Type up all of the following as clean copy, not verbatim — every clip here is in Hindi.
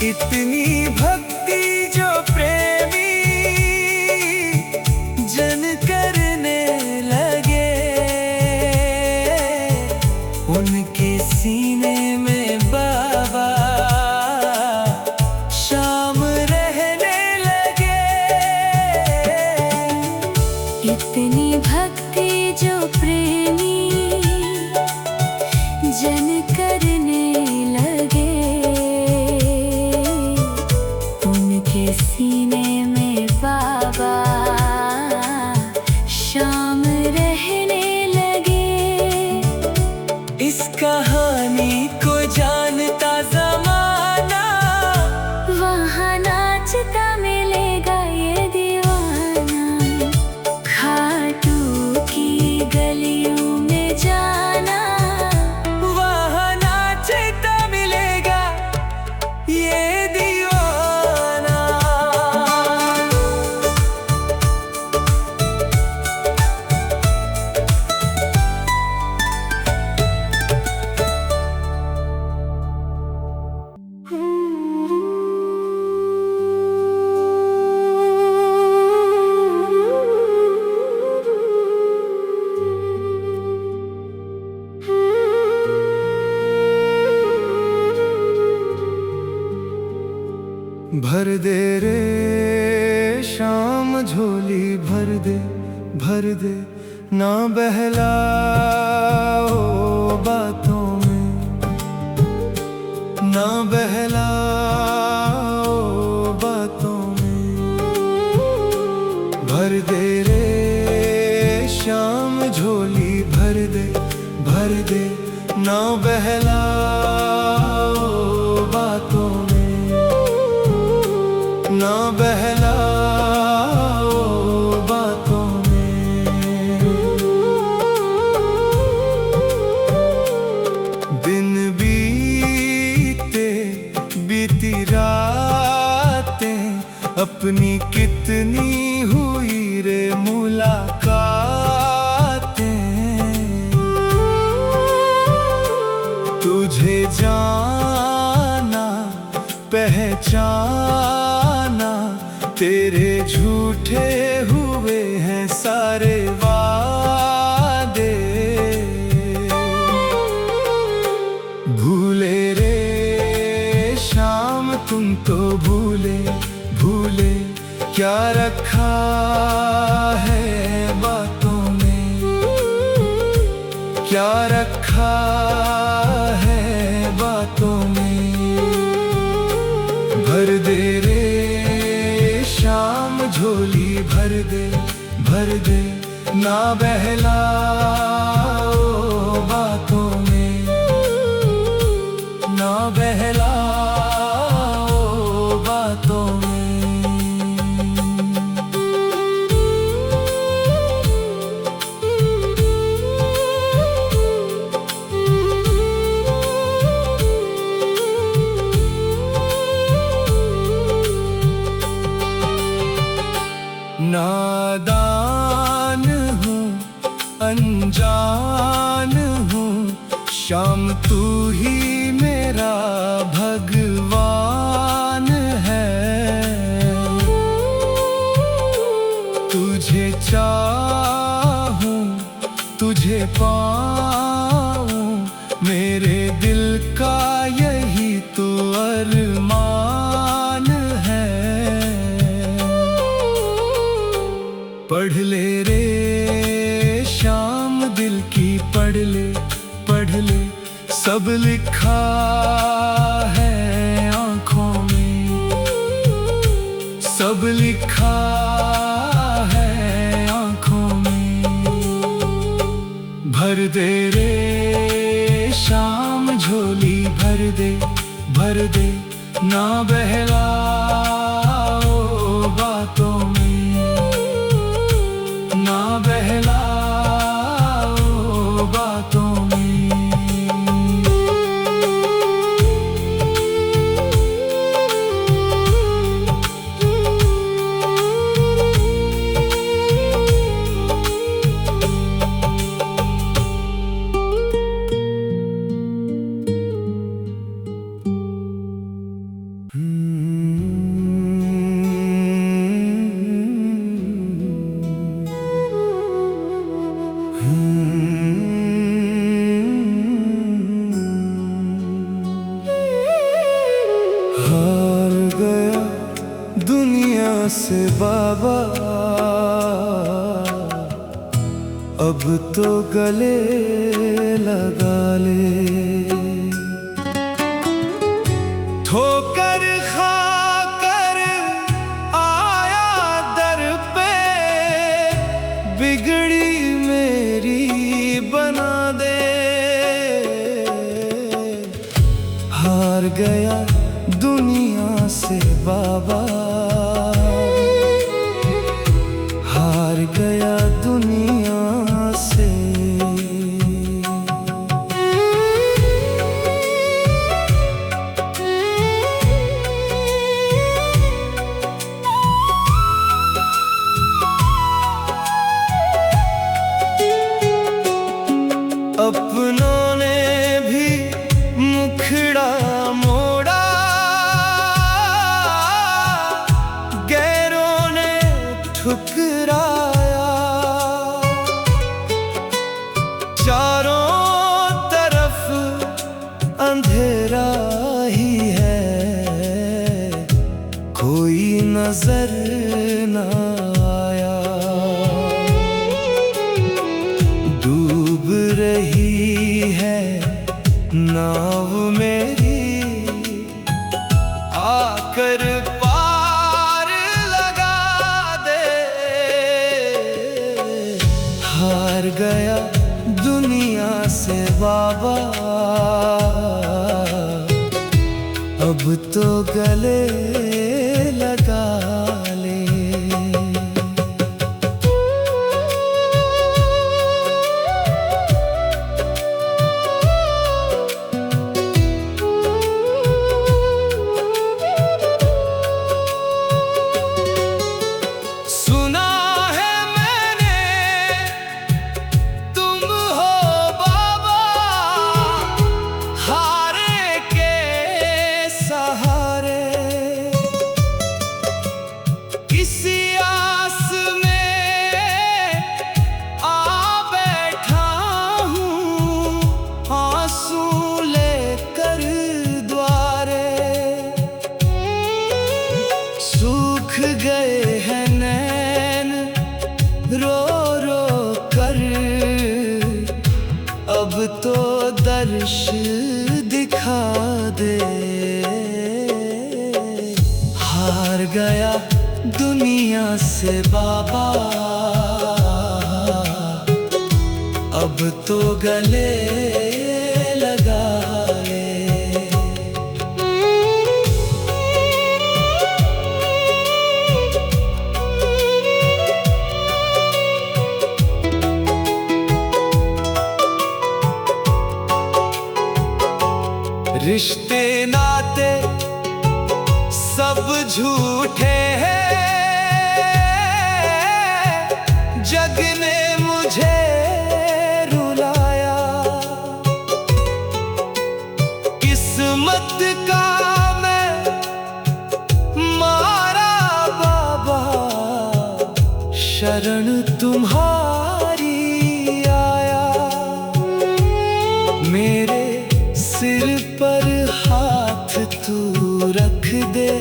इतनी भक्ति जो प्रेमी जन करने लगे, उनके सीने में बाबा शाम रहने लगे। इतनी भक्ति जो प्रेमी जन करने लगे, उनके सीने में बाबा शाम रहने लगे। इस कहानी को जानता ज़माना, वहाँ नाचता मिलेगा ये दीवाना। खाटू की गलियों में भर दे रे शाम झोली भर दे ना बहलाओ बातों में, ना बहलाओ बातों में। भर दे रे शाम झोली भर दे ना बहलाओ बातों में, ना बहलाओ बातों में। दिन बीती रातें अपनी कितनी हुई रे मुलाकातें। तुझे जाना पहचाना तेरे झूठे हुए हैं सारे वादे। भूले रे शाम तुम तो भूले क्या रखा है बातों में, क्या रखा है बातों में। भर दे रे शाम झोली भर दे ना बहलाओ बातों में, ना बहलाओ बातों में। नादान हूँ अनजान हूँ शाम तू ही मेरा भगवान है। तुझे चाहूँ तुझे पाऊँ मेरे दिल का यही तो अरमान है। पढ़ ले रे शाम दिल की पढ़ ले सब लिखा है आँखों में, सब लिखा है आँखों में। भर दे रे शाम झोली भर दे ना बहलाओ बातों में, ना बहलाओ बातों में। हार गया दुनिया से बाबा अब तो गले लगा ले। ठोकर खाकर आया दर पे बिगड़ी मेरी बना दे। हार गया दुनिया से बाबा हार गया दुनिया से। अपनों ने भी मुखड़ा मोड़ा हार गया दुनिया से बाबा, अब तो गले लगा ले। सुना है मैंने तुम हो बाबा हारे के सहारे, किसी आस में आ बैठा हूँ आंसू लेकर द्वारे। सूख गए हैं नैन रो रो कर, अब तो दर्श दिखा दे। हार गया दुनिया से बाबा, अब तो गले लगा ले। रिश्ते नाते सब झूठे हैं, जग ने मुझे रुलाया। किस्मत का मैं मारा बाबा, शरण तुम्हारी आया। मेरे सिर पर हाथ तू रख दे,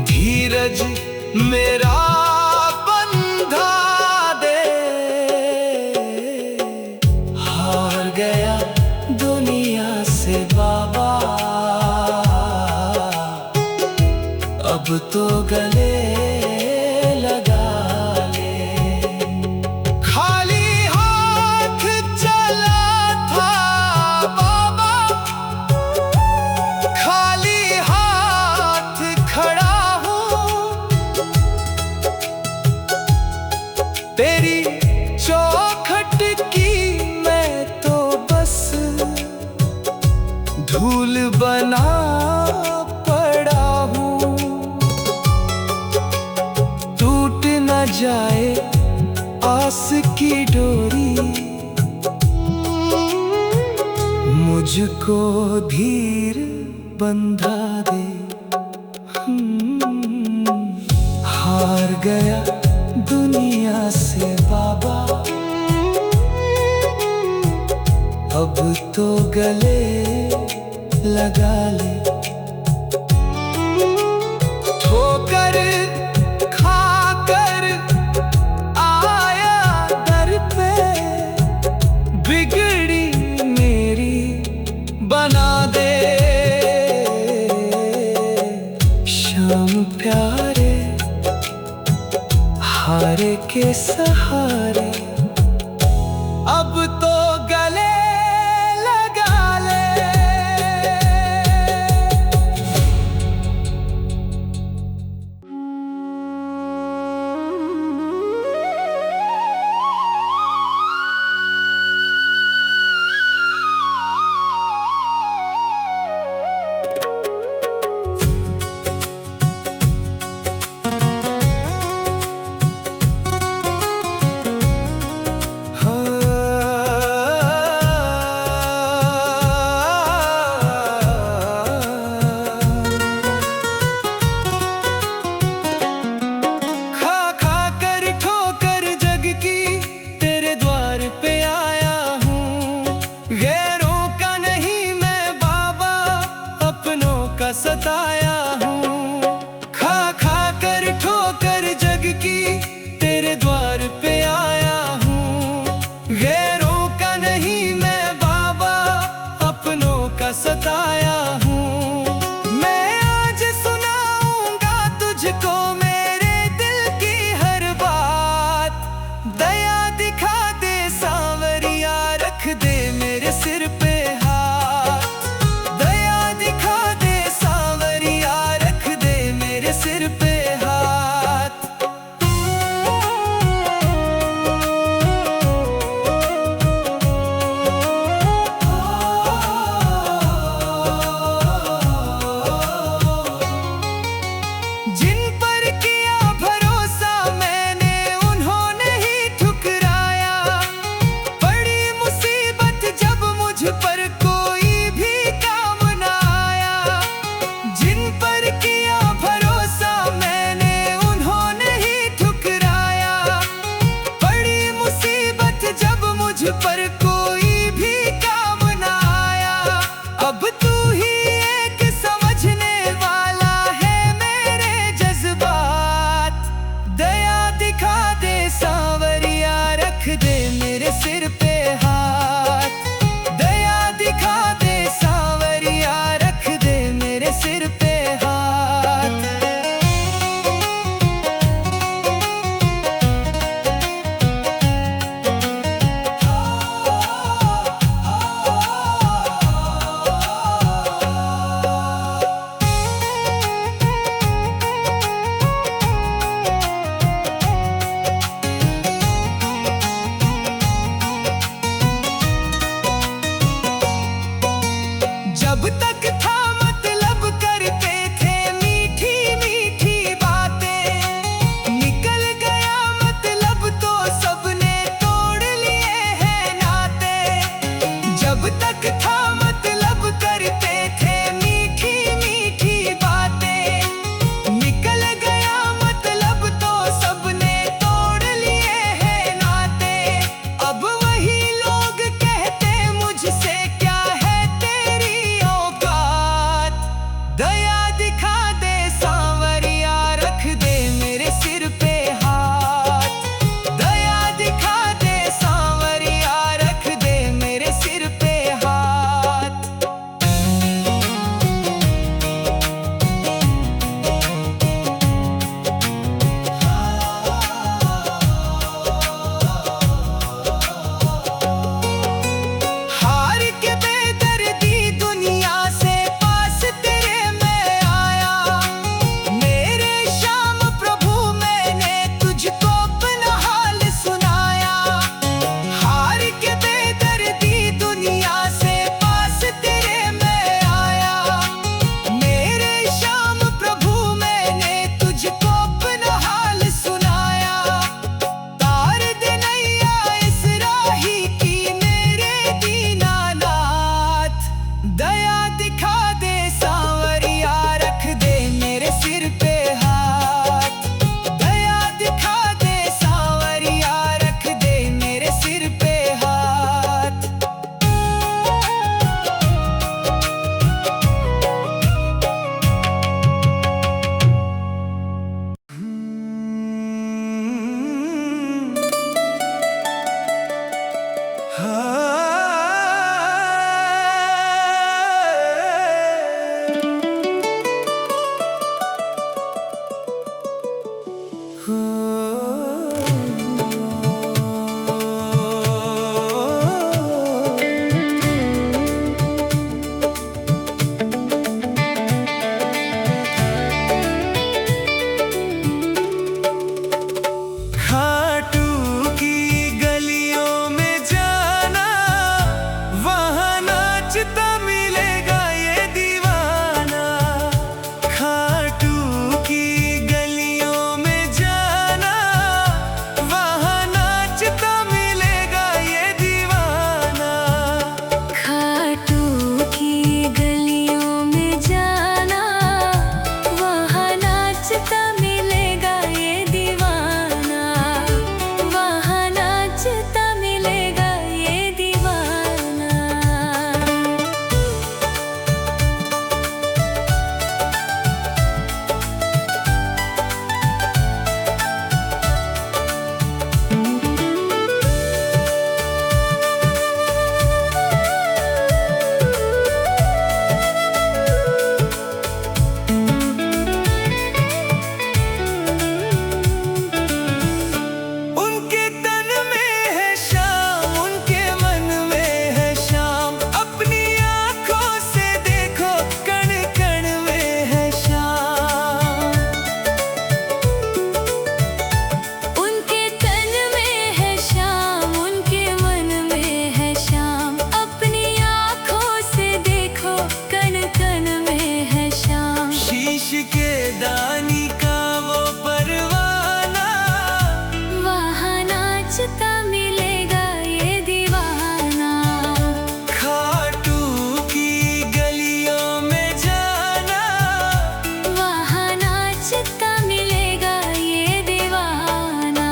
धीरज मेरा बंधा दे। हार गया दुनिया से बाबा, अब तो गले लगा ले। खाली हाथ चला था बाबा, खाली हाथ खड़ा हूँ। तेरी चौखट की मैं तो बस धूल बना पड़ा हूँ। टूट न जाए आस की डोरी, मुझको धीर बंधा दे। हार गया दुनिया से बाबा, अब तो गले लगा ले। ठोकर खाकर आया दर पे, बिगड़ी मेरी बना दे। शाम प्यारे हारे के सहारे, अब तो गले लगा ले। पर कोई भी काम ना आया। अब तू ही एक समझने वाला है मेरे जज्बात। दया दिखा दे सांवरिया, रख दे मेरे सिर पे हाथ। दया दिखा दे सांवरिया, रख दे मेरे सिर पे हाथ। जब तक था मतलब करते थे मीठी मीठी बातें, निकल गया मतलब तो सबने तोड़ लिए हैं नाते। जब तक था मतलब करते थे मीठी मीठी बातें, निकल गया मतलब तो सबने तोड़ लिए हैं नाते। अब वही लोग कहते मुझसे क्या है तेरी औकात। दया दिखा दे सांवरिया, रख दे मेरे सिर पे हाथ। दया दिखा दे सांवरिया, रख दे मेरे सिर पे हाथ। हार के बेदर्दी दुनिया से पास तेरे मैं आया। मेरे श्याम प्रभु मैंने तुझको अपना हाल सुनाया। हार के बेदर्दी दुनिया से पास तेरे मैं आया। मेरे श्याम प्रभु मैंने तुझको अपना हाल सुनाया। तार दे नैया इस राही की मेरे दीनानाथ। दया दिखा दे सांवरिया, रख दे मेरे सिर पे हाथ। दया दिखा दे सांवरिया, रख दे मेरे सिर पे हाथ। खाटू की गलियों में जाना, वहाँ नाचता मिलेगा ये दीवाना। खाटू की गलियों में जाना, वहाँ नाचता मिलेगा ये दीवाना। खाटू की गलियों में जाना, वहाँ नाचता मिलेगा ये दीवाना। वहाँ नाचता मिलेगा ये दीवाना। उनके तन में है शाम, उनके मन में है शाम। अपनी आंखों से देखो कण कण में है शाम। उनके तन में है शाम, उनके मन में है शाम। अपनी आँखों से देखो कण कण में है शाम। शीश के दानी का वो परवाना, वहाँ नाचता मिलेगा ये दीवाना। खाटू की गलियों में जाना, वहाँ नाचता मिलेगा ये दीवाना।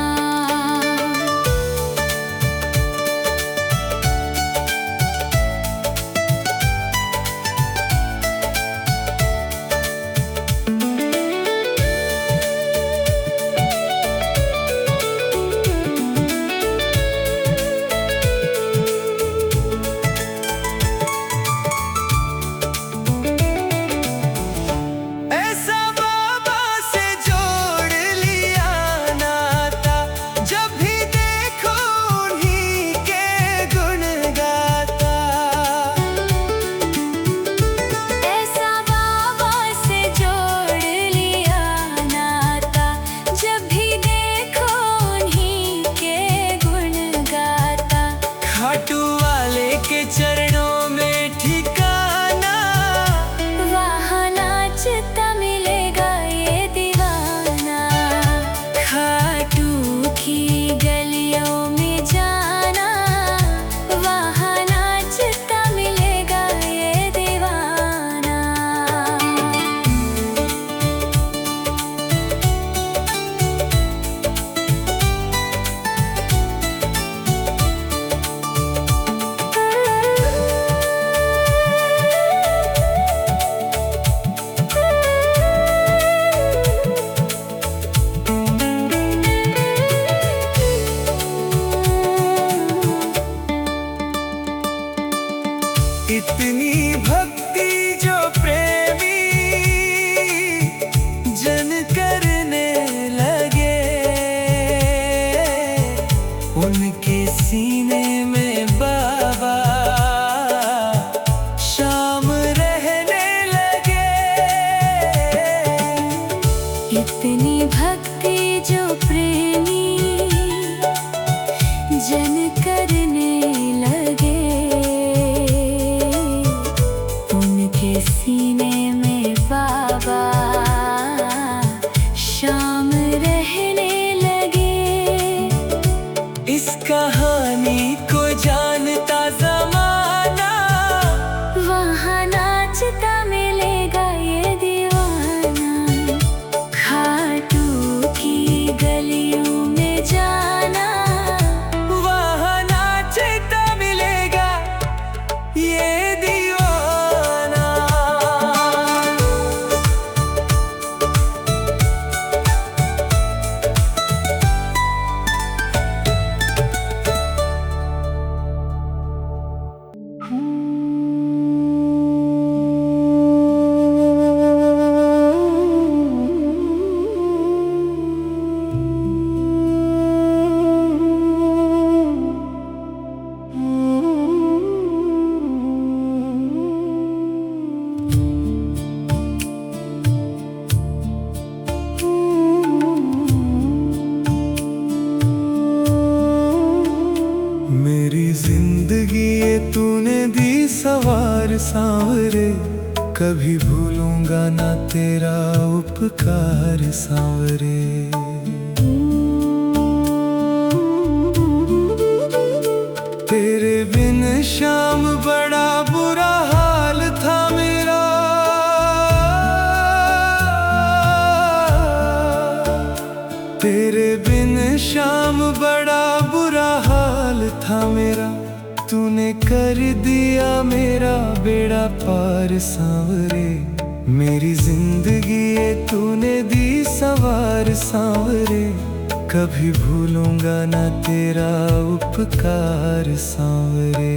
उनके सीने में बाबा शाम रहने लगे। इतनी भक्ति जो प्रेमी जन करने लगे, उनके सीने में बाबा शाम रहने लगे। इस कहानी को जानता ज़माना, वहाँ नाचता मिलेगा ये दीवाना। खाटू की गलियों में जाना, वहाँ नाचता मिलेगा ये दीवाना। मेरी जिंदगी ये तूने दी सवार सांवरे, कभी भूलूंगा ना तेरा उपकार सांवरे। तेरे बिन शाम बड़ा बुरा हाल था मेरा। तेरे बिन शाम बड़ा बुरा हाल था मेरा। तूने कर दिया मेरा बेड़ा पार सांवरे। मेरी जिंदगी ये तूने दी सवार सांवरे, कभी भूलूंगा ना तेरा उपकार सांवरे।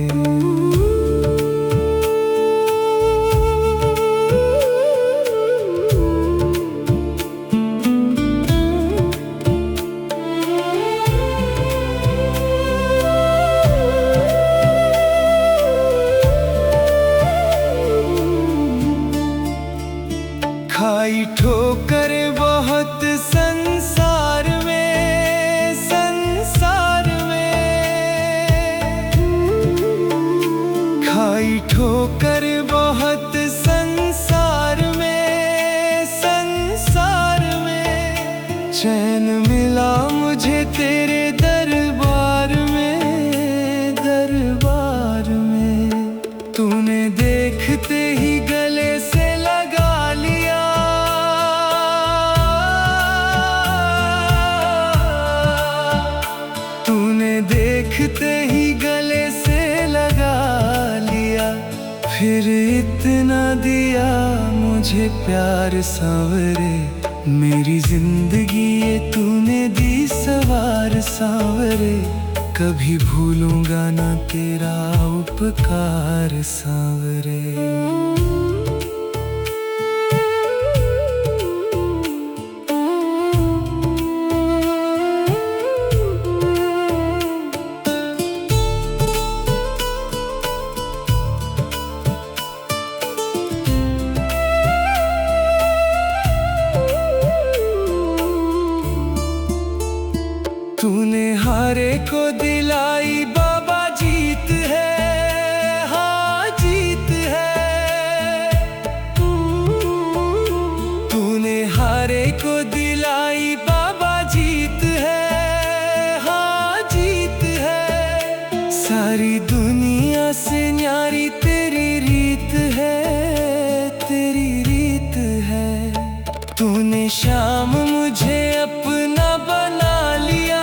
खाई ठोकर बहुत संसार में, संसार में। खाई ठोकर बहुत संसार में, संसार में। चैन मिला मुझे तेरे दरबार में, दरबार में। तूने देखते ही गले से लगा लिया। तूने देखते ही गले से लगा लिया। फिर इतना दिया मुझे प्यार सांवरे। मेरी जिंदगी ये तूने दी सवार सांवरे, कभी भूलूंगा ना तेरा उपकार सांवरे। तूने हारे को दिलाई बाबा जीत है, हाँ जीत है। तूने हारे को दिलाई बाबा जीत है, हाँ जीत है। सारी दुनिया से न्यारी तेरी रीत है, तेरी रीत है। तूने शाम मुझे अपना बना लिया।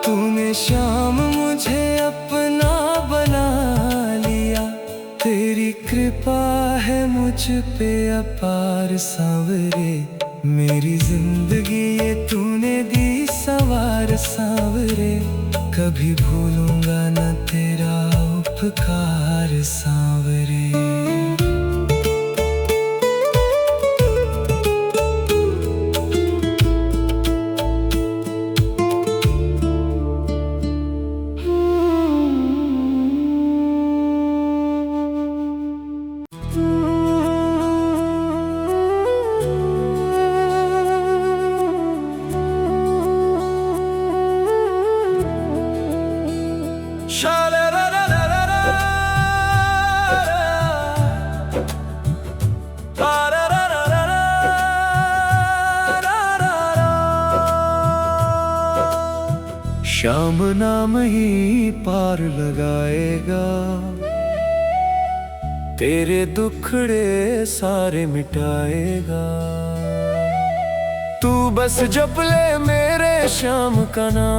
तूने शाम मुझे अपना बना लिया। तेरी कृपा है मुझ पे अपार सांवरे। मेरी जिंदगी ये तूने दी सवार सांवरे, कभी भूलूंगा न तेरा उपकार सांवरे। शाम नाम ही पार लगाएगा, तेरे दुखड़े सारे मिटाएगा। तू बस जप ले मेरे श्याम का नाम,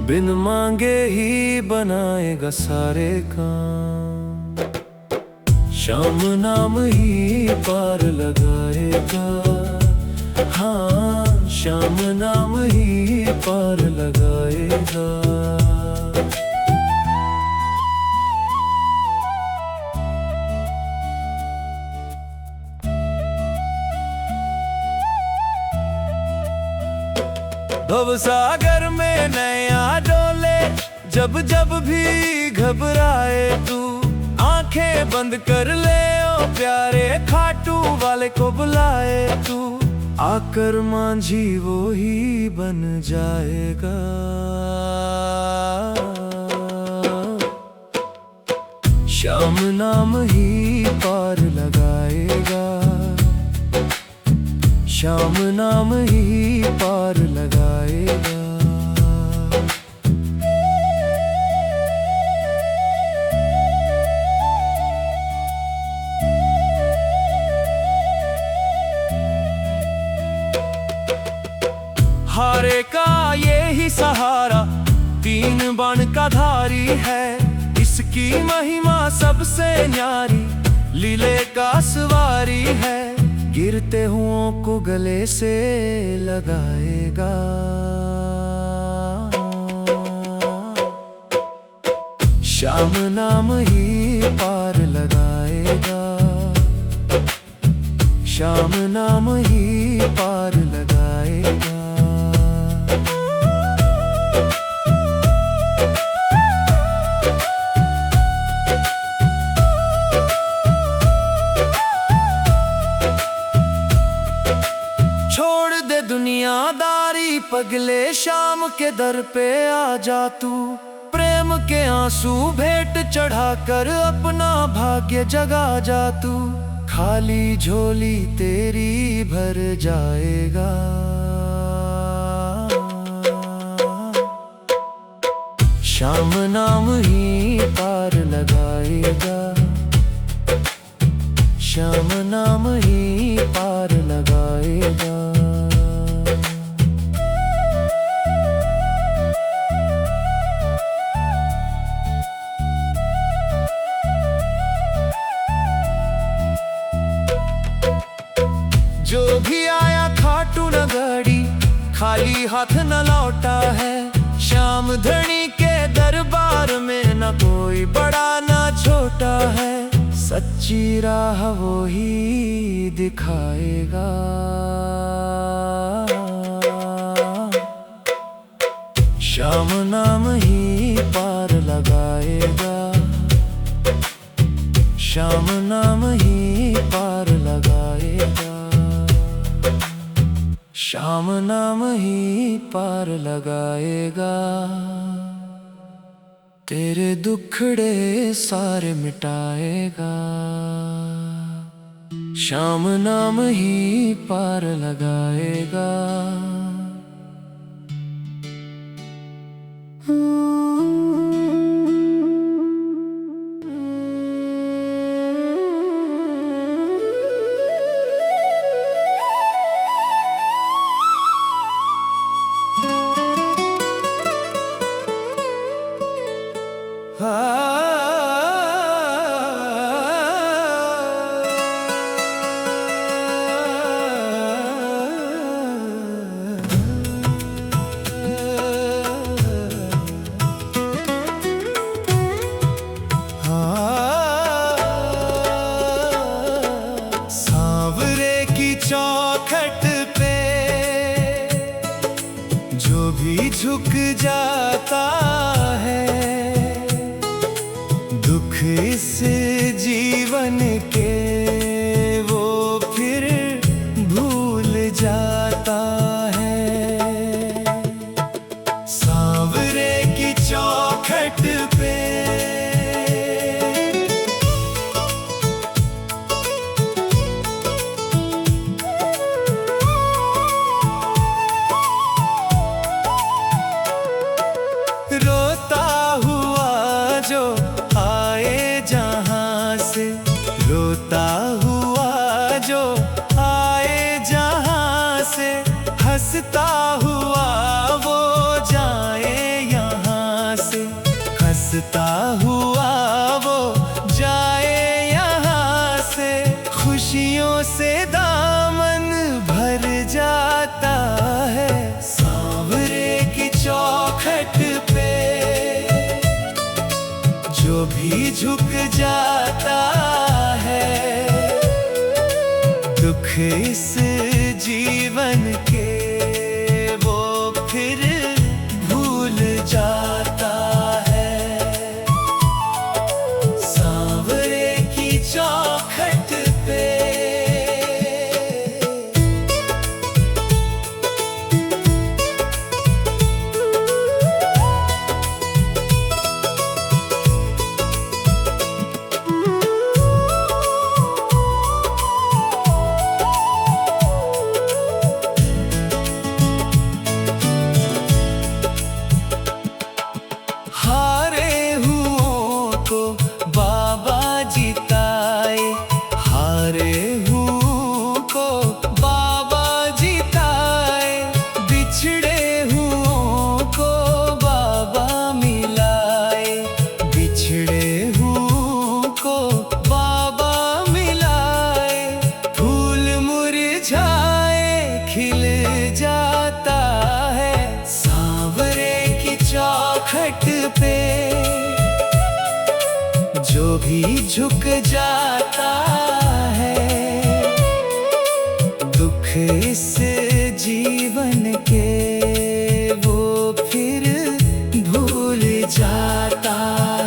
बिन मांगे ही बनाएगा सारे काम। श्याम नाम ही पार लगाएगा, हाँ श्याम नाम ही पार लगाएगा। भवसागर में नैया डोले, जब जब भी घबराए तू, आंखें बंद कर ले ओ प्यारे, खाटू वाले को बुलाए तू। आकर मांझी वो ही बन जाएगा, श्याम नाम ही पार लगाएगा, श्याम नाम ही पार लगाएगा। हारे का ये ही सहारा, तीन बाण का धारी है, इसकी महिमा सबसे न्यारी, लीले का सवारी है। गिरते हुओं को गले से लगाएगा, श्याम नाम ही पार लगाएगा, श्याम नाम ही पार लगाएगा। दुनियादारी पगले, शाम के दर पे आ जा तू, प्रेम के आंसू भेंट चढ़ाकर अपना भाग्य जगा जा तू। खाली झोली तेरी भर जाएगा, श्याम नाम ही पार लगाएगा, श्याम नाम ही पार लगाएगा। जो भी आया खाटू नगरी, खाली हाथ न लौटा है, श्याम धनी के दरबार में न कोई बड़ा न छोटा है। सच्ची राह वो ही दिखाएगा, श्याम नाम ही पार लगाएगा, श्याम नाम ही पार लगाएगा, श्याम नाम ही पार लगाएगा। तेरे दुखड़े सारे मिटाएगा, श्याम नाम ही पार लगाएगा। चौखट पे जो भी झुक जाता है, दुख इस जीवन के वो फिर भूल जाता है। सांवरे की चौखट पे आए जहां से, हंसता हुआ वो जाए यहाँ से, हंसता हुआ वो जाए यहाँ से। खुशियों से दामन भर जाता है, सांवरे की चौखट पे जो भी झुक जाता है, दुख इस जीवन के वो फिर भूल जाता है। सांवरे की चौखट पे हारे हुओं को बाबा जिताए, हारे हुओं को बाबा जिताए, बिछड़े हुओं को बाबा मिलाए, बिछड़े हुओं को बाबा मिलाए। फूल मुरझाए खिल जाता है, सांवरे की चौखट पे जो भी झुक जाता है, दुख इस जीवन के वो फिर भूल जाता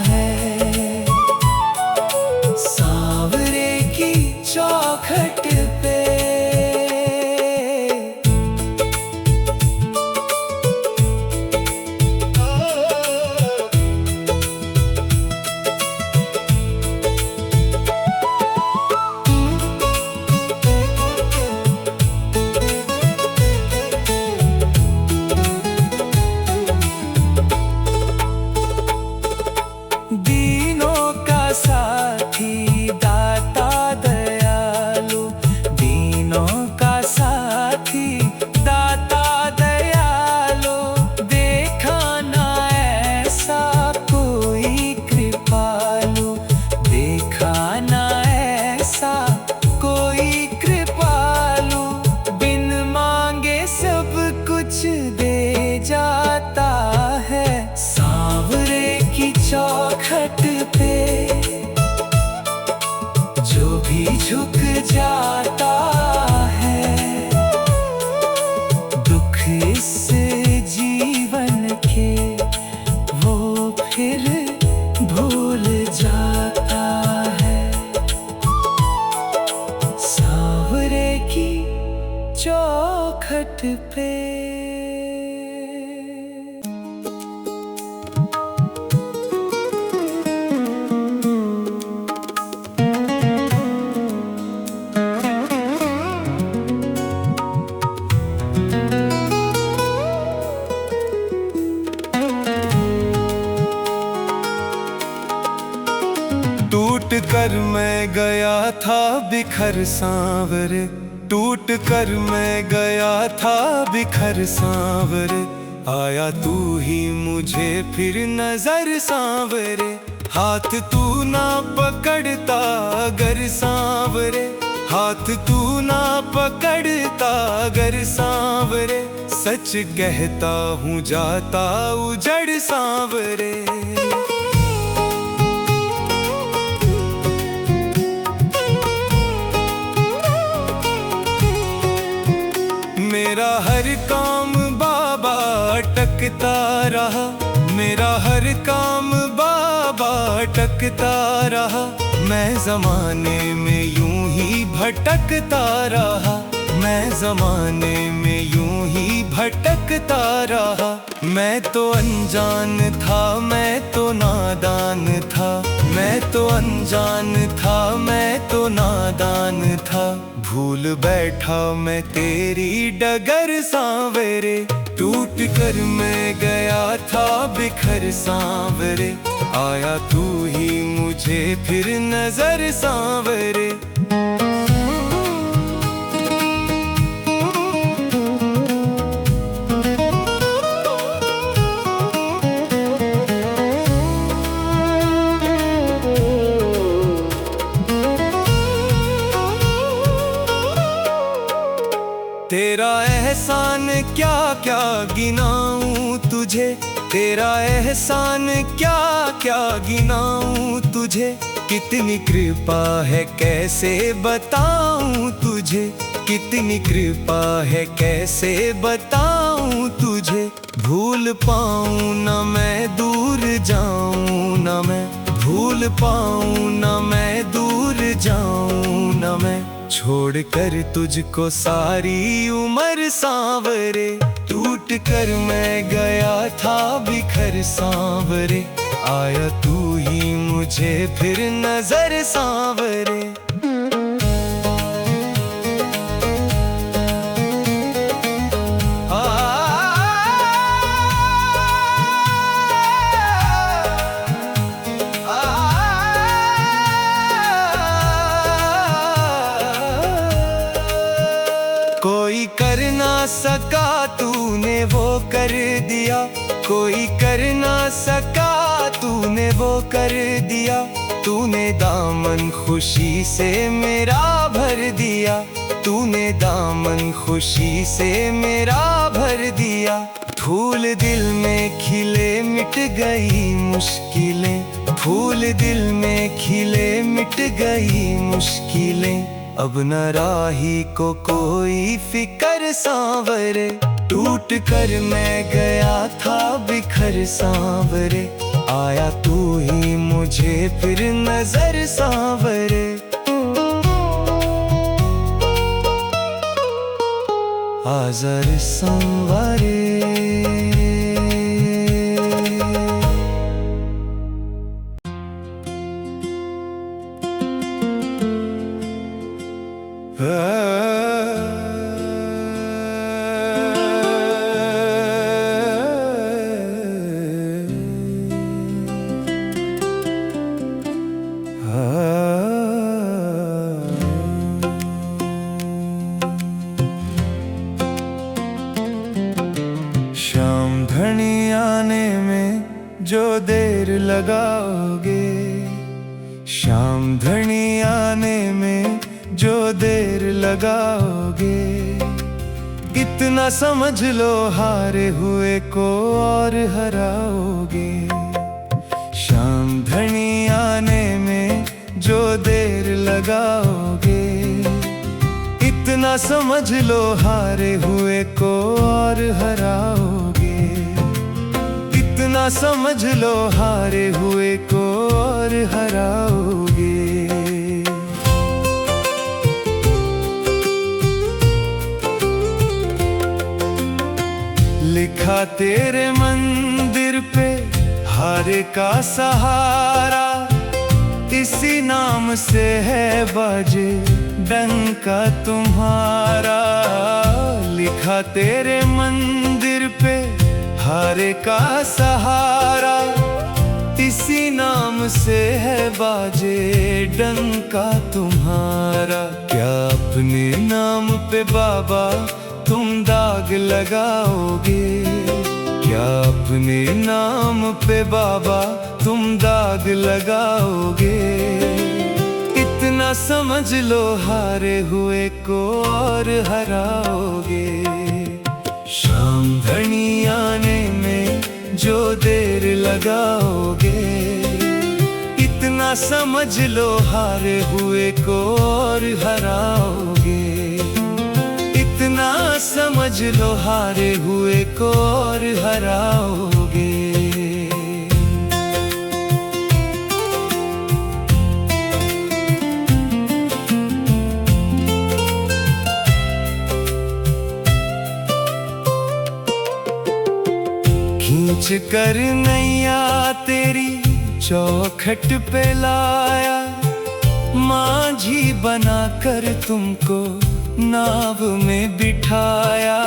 है। सांवरे की चौखट पे दीनों का साथी दाता दयालु, दीनों का साथी दाता दयालु, देखा ना ऐसा कोई कृपालु, देखा ना ऐसा कोई कृपालु। बिन मांगे सब कुछ दे जाता है, सांवरे की चौखट पे जो भी झुक जाता है, दुख इस जीवन के वो फिर भूल जाता है। सांवरे की चौखट पे टूट कर मैं गया था बिखर सांवरे, टूट कर मैं गया था बिखर सांवरे, आया तू ही मुझे फिर नजर सांवरे। हाथ तू ना पकड़ता अगर सांवरे, हाथ तू ना पकड़ता अगर सांवरे, सच कहता हूँ जाता उजड़ सांवरे। मेरा हर काम बाबा अटकता रहा, मेरा हर काम बाबा अटकता रहा, मैं जमाने में यूं ही भटकता रहा, मैं जमाने में यूं ही भटकता रहा। मैं तो अनजान था, मैं तो नादान था, मैं तो अनजान था, मैं तो नादान था, भूल बैठा मैं तेरी डगर सांवरे। टूट कर मैं गया था बिखर सांवरे, आया तू ही मुझे फिर नजर सांवरे। तेरा एहसान क्या क्या गिनाऊं तुझे, तेरा एहसान क्या क्या गिनाऊं तुझे। कितनी कृपा है कैसे बताऊं तुझे, कितनी कृपा है कैसे बताऊं तुझे। भूल पाऊं न मैं दूर जाऊं न मैं, भूल पाऊं न मैं दूर जाऊं न मैं। छोड़ कर तुझको सारी उम्र सांवरे, टूट कर मैं गया था बिखर सांवरे। आया तू ही मुझे फिर नजर सांवरे। कोई कर ना सका तूने वो कर दिया, कोई कर ना सका तूने वो कर दिया। तूने दामन खुशी से मेरा भर दिया, तूने दामन खुशी से मेरा भर दिया। फूल दिल में खिले मिट गई मुश्किलें, फूल दिल में खिले मिट गई मुश्किलें। अब न राही को कोई फिकर सांवरे, टूट कर मैं गया था बिखर सांवरे। आया तू ही मुझे फिर नजर सांवरे। आजर सांवरे। शाम घड़ी आने में जो देर लगाओगे, शाम घड़ी आने में जो देर लगाओगे। इतना समझ लो हारे हुए को और हराओगे। शाम घड़ी आने में जो देर लगाओगे, इतना समझ लो हारे हुए को और हराओगे। इतना समझ लो हारे हुए को और हराओगे। लिखा तेरे मंदिर पे हारे का सहारा, इसी नाम से है बाजे डंका तुम्हारा। लिखा तेरे मंदिर पे हारे का सहारा, इसी नाम से है बाजे डंका तुम्हारा। क्या अपने नाम पे बाबा तुम दाग लगाओगे, क्या अपने नाम पे बाबा तुम दाग लगाओगे। इतना समझ लो हारे हुए को और हराओगे। शाम घड़ी आने में जो देर लगाओगे, इतना समझ लो हारे हुए को और हराओगे। इतना समझ लो हारे हुए को और हराओगे। खींच कर नैया तेरी चौखट पे लाया, माझी बना कर तुमको नाव में बिठाया।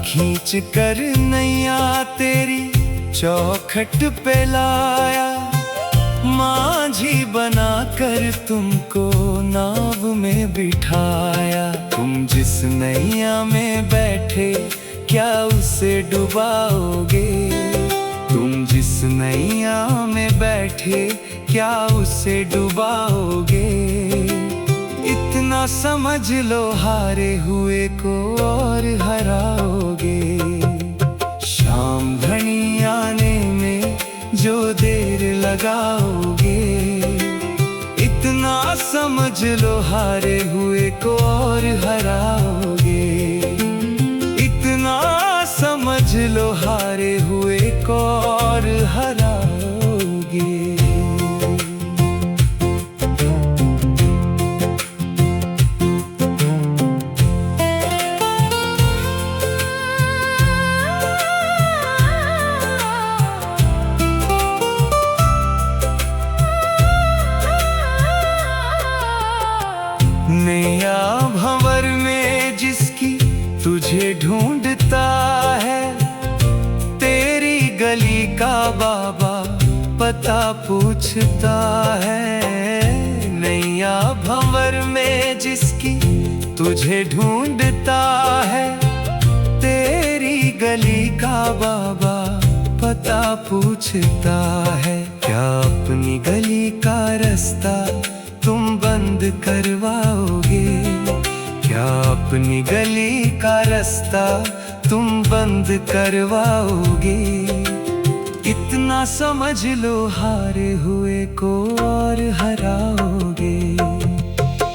खींच कर नैया तेरी चौखट पे लाया, माझी बना कर तुमको नाव में बिठाया। तुम जिस नैया में बैठे क्या उसे डुबाओगे, तुम जिस नैया में बैठे क्या उसे डुबाओगे। इतना इतना समझ लो हारे हुए को और हराओगे। शाम घनी आने में जो देर लगाओगे, इतना समझ लो हारे हुए को और हराओगे। इतना समझ लो हारे हुए को और हराओगे। नैया भंवर में जिसकी तुझे ढूंढता है, तेरी गली का बाबा पता पूछता है। नैया भंवर में जिसकी तुझे ढूंढता है, तेरी गली का बाबा पता पूछता है। क्या अपनी गली का रास्ता तुम बंद करवाओगे? क्या अपनी गली का रास्ता तुम बंद करवाओगे? इतना समझ लो हारे हुए को और हराओगे।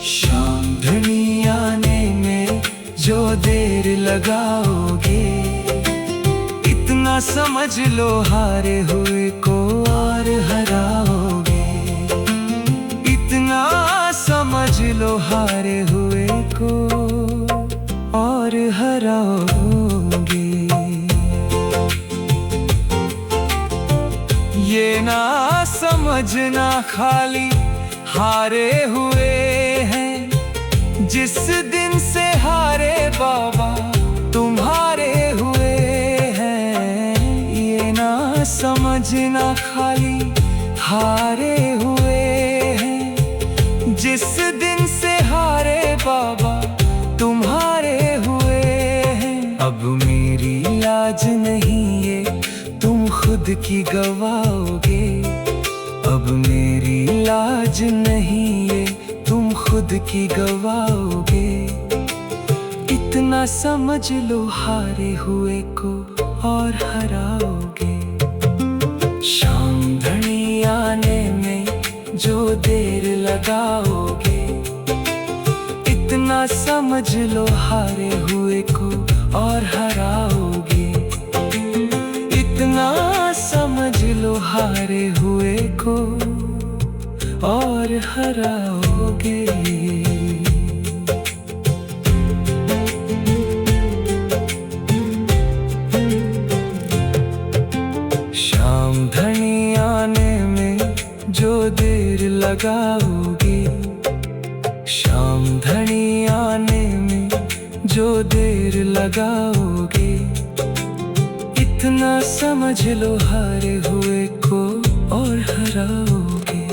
शाम घनी आने में जो देर लगाओगे, इतना समझ लो हारे हुए को और हराओगे। इतना समझ लो हारे हुए को और हराओगे। ये ना समझना खाली हारे हुए हैं, जिस दिन से हारे बाबा तुम्हारे हुए हैं। ये ना समझना खाली हारे हुए हैं, जिस दिन से हारे बाबा तुम्हारे हुए हैं। अब मेरी लाज नहीं ये तुम खुद की गवाओगे। अब मेरी लाज नहीं ये तुम खुद की गवाओगे। इतना समझ लो हारे हुए को और हराओगे। शाम घनी आने में जो देर लगाओगे, इतना समझ लो हारे हुए को और हराओगे। इतना समझ लो हारे हुए को और हराओगे। शाम घनी आने में जो देर लगाओगे, शाम घनी आने में जो देर लगाओगे, इतना समझ लो हारे हुए को और हराओगे।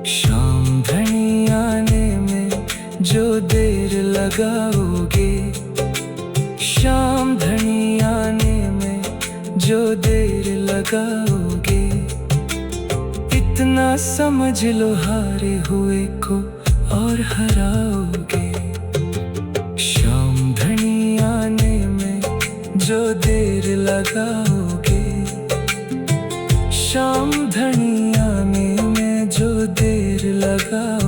शाम घनी आने में जो देर लगाओगे, शाम घनी आने में जो देर लगाओगे, इतना समझ लो हारे हुए को और हराओगे। शाम घनी आने में जो देर लगाओगे, शाम घनी आने में जो देर लगाओगे,